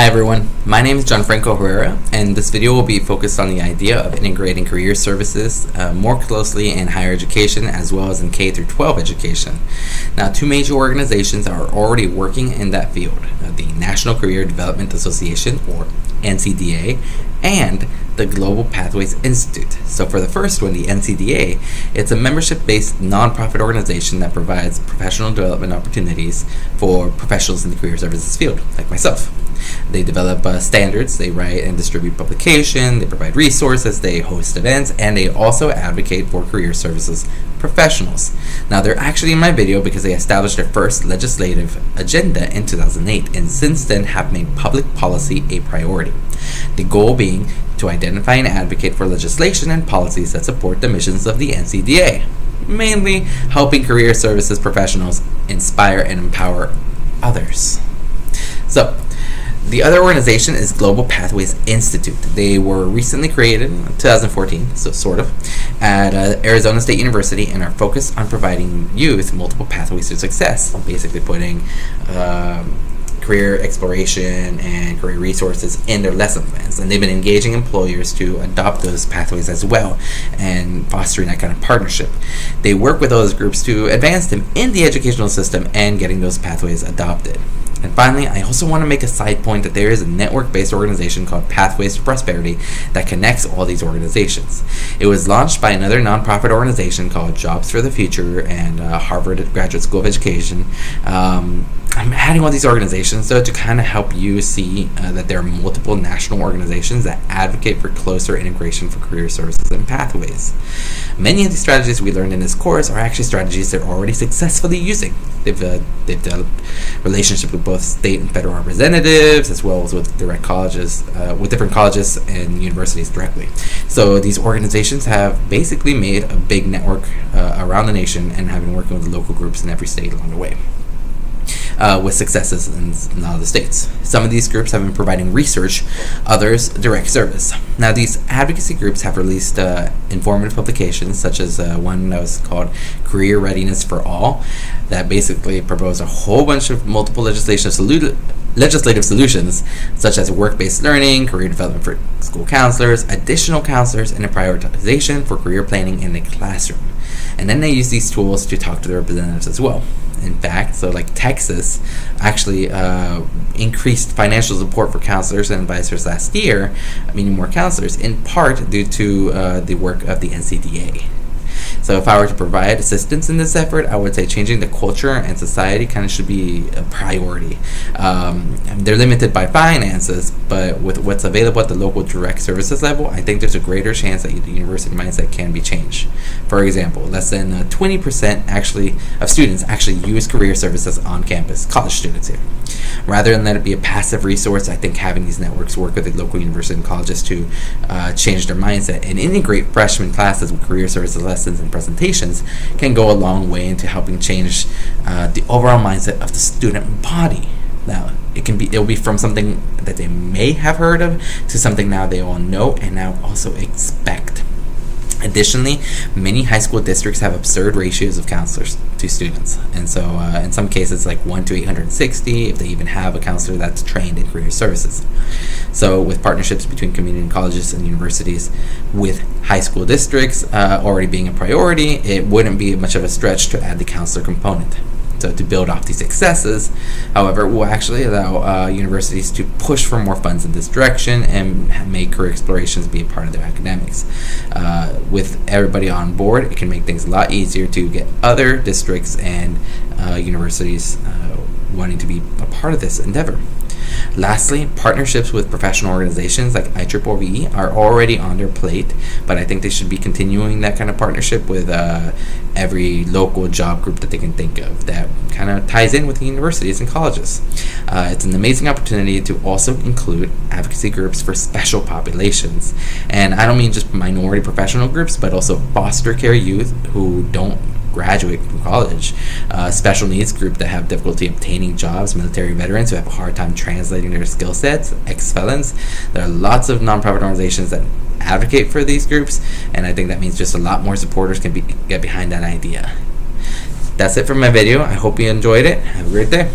Hi everyone, my name is GHerrera, and this video will be focused on the idea of integrating career services more closely in higher education as well as in K through 12 education. Now, two major organizations are already working in that field, the National Career Development Association, or NCDA, and the Global Pathways Institute. So for the first one, the NCDA, it's a membership-based nonprofit organization that provides professional development opportunities for professionals in the career services field, like myself. They develop standards, they write and distribute publication, they provide resources, they host events, and they also advocate for career services professionals. Now, they're actually in my video because they established their first legislative agenda in 2008, and since then have made public policy a priority. The goal being to identify and advocate for legislation and policies that support the missions of the NCDA, mainly helping career services professionals inspire and empower others. So, the other organization is Global Pathways Institute. They were recently created in 2014, so sort of, at Arizona State University, and are focused on providing youth multiple pathways to success, basically putting career exploration and career resources in their lesson plans. And they've been engaging employers to adopt those pathways as well and fostering that kind of partnership. They work with those groups to advance them in the educational system and getting those pathways adopted. And finally, I also want to make a side point that there is a network-based organization called Pathways to Prosperity that connects all these organizations. It was launched by another nonprofit organization called Jobs for the Future and Harvard Graduate School of Education. I'm adding all these organizations though to kind of help you see that there are multiple national organizations that advocate for closer integration for career services and pathways. Many of these strategies we learned in this course are actually strategies they're already successfully using. They've developed relationships with both state and federal representatives, as well as with direct colleges, with different colleges and universities directly. So these organizations have basically made a big network around the nation and have been working with local groups in every state along the way. With successes in all the states. Some of these groups have been providing research, others direct service. Now, these advocacy groups have released informative publications, such as one that was called Career Readiness for All, that basically proposed a whole bunch of multiple legislative solutions, such as work-based learning, career development for school counselors, additional counselors, and a prioritization for career planning in the classroom. And then they use these tools to talk to their representatives as well. In fact, so like Texas actually increased financial support for counselors and advisors last year, meaning more counselors, in part due to the work of the NCDA. So if I were to provide assistance in this effort, I would say changing the culture and society kind of should be a priority. They're limited by finances, but with what's available at the local direct services level, I think there's a greater chance that the university mindset can be changed. For example, less than 20% of students actually use career services on campus, college students here. Rather than let it be a passive resource, I think having these networks work with the local university and colleges to change their mindset and integrate freshman classes with career services lessons and presentations can go a long way into helping change the overall mindset of the student body. Now, it'll be from something that they may have heard of to something now they all know and now also expect. Additionally, many high school districts have absurd ratios of counselors to students. And so in some cases, like 1 to 860, if they even have a counselor that's trained in career services. So with partnerships between community colleges and universities with high school districts already being a priority, it wouldn't be much of a stretch to add the counselor component. So to build off these successes, however, will actually allow universities to push for more funds in this direction and make career explorations be a part of their academics. With everybody on board, it can make things a lot easier to get other districts and universities wanting to be a part of this endeavor. Lastly, partnerships with professional organizations like IEEE are already on their plate, but I think they should be continuing that kind of partnership with every local job group that they can think of that kind of ties in with the universities and colleges. It's an amazing opportunity to also include advocacy groups for special populations. And I don't mean just minority professional groups, but also foster care youth who don't graduate from college, special needs group that have difficulty obtaining jobs, military veterans who have a hard time translating their skill sets, ex-felons. There are lots of nonprofit organizations that advocate for these groups, and I think that means just a lot more supporters can get behind that idea. That's it for my video. I hope you enjoyed it. Have a great day.